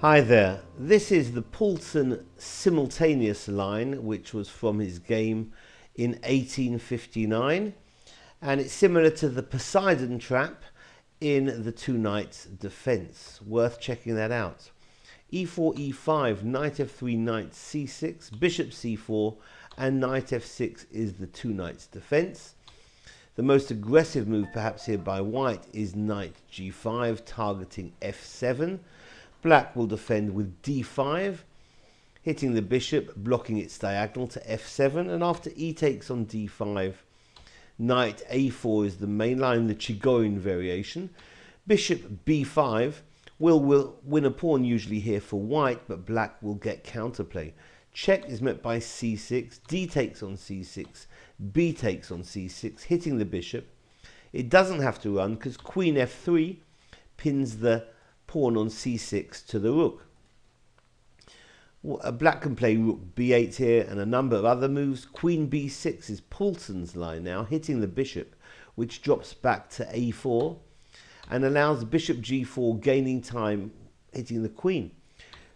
Hi there, this is the Paulsen simultaneous line, which was from his game in 1859, and it's similar to the Poseidon trap in the two knights defense. Worth checking that out. e4, e5, knight f3, knight c6, bishop c4, and knight f6 is the two knights defense. The most aggressive move perhaps here by white is knight g5, targeting f7. Black will defend with d5, hitting the bishop, blocking its diagonal to f7, and after e takes on d5, knight a4 is the main line, the Chigorin variation. Bishop b5 will win a pawn usually here for white, but black will get counterplay. Check is met by c6, d takes on c6, b takes on c6, hitting the bishop. It doesn't have to run because queen f3 pins the pawn on c6 to the rook. Black can play rook b8 here and a number of other moves. Queen b6 is Paulsen's line now, hitting the bishop, which drops back to a4 and allows bishop g4 gaining time, hitting the queen.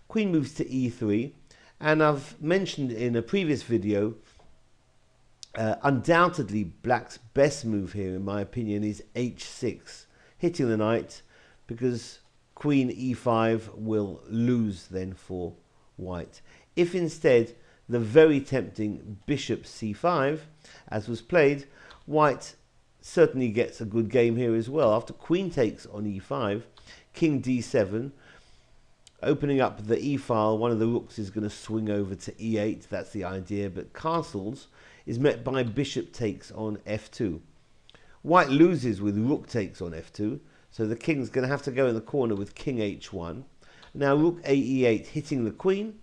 Queen moves to e3, and I've mentioned in a previous video, undoubtedly black's best move here in my opinion is h6, hitting the knight, because queen e5 will lose then for white. If instead the very tempting bishop c5 as was played, white certainly gets a good game here as well. After queen takes on e5, king d7, opening up the e file, one of the rooks is going to swing over to e8, that's the idea, but castles is met by bishop takes on f2. White loses with rook takes on f2, so the king's going to have to go in the corner with king h1. Now rook a e8, hitting the queen.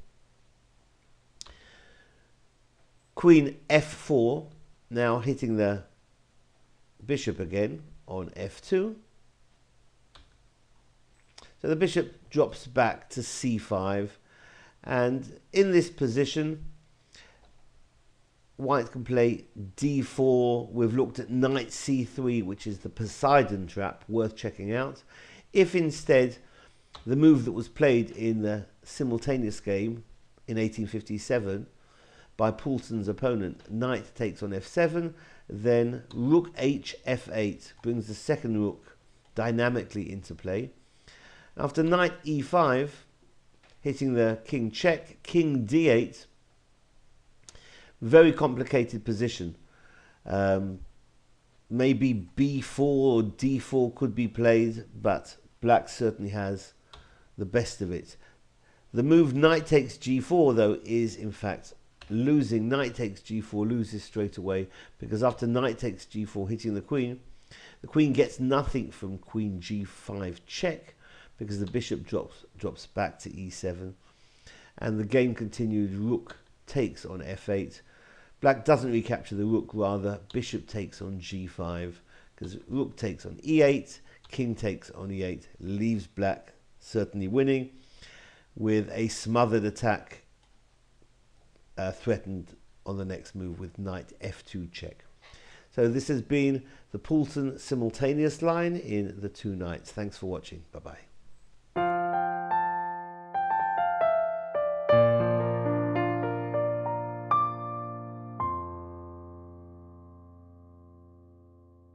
Queen f4, now hitting the bishop again on f2. So the bishop drops back to c5, and in this position white can play d4. We've looked at knight c3, which is the Poseidon trap, worth checking out. If instead the move that was played in the simultaneous game in 1857 by Paulsen's opponent, knight takes on f7, then rook h f8 brings the second rook dynamically into play. After knight e5, hitting the king check, king d8, very complicated position. Maybe b4 or d4 could be played, but black certainly has the best of it. The move knight takes g4 though is in fact losing. Knight takes g4 loses straight away, because after knight takes g4 hitting the queen gets nothing from queen g5 check, because the bishop drops back to e7, and the game continued. Rook takes on f8. Black doesn't recapture the rook, rather bishop takes on g5, because rook takes on e8, king takes on e8, leaves black certainly winning, with a smothered attack threatened on the next move with knight f2 check. So this has been the Paulsen simultaneous line in the two knights. Thanks for watching. Bye bye.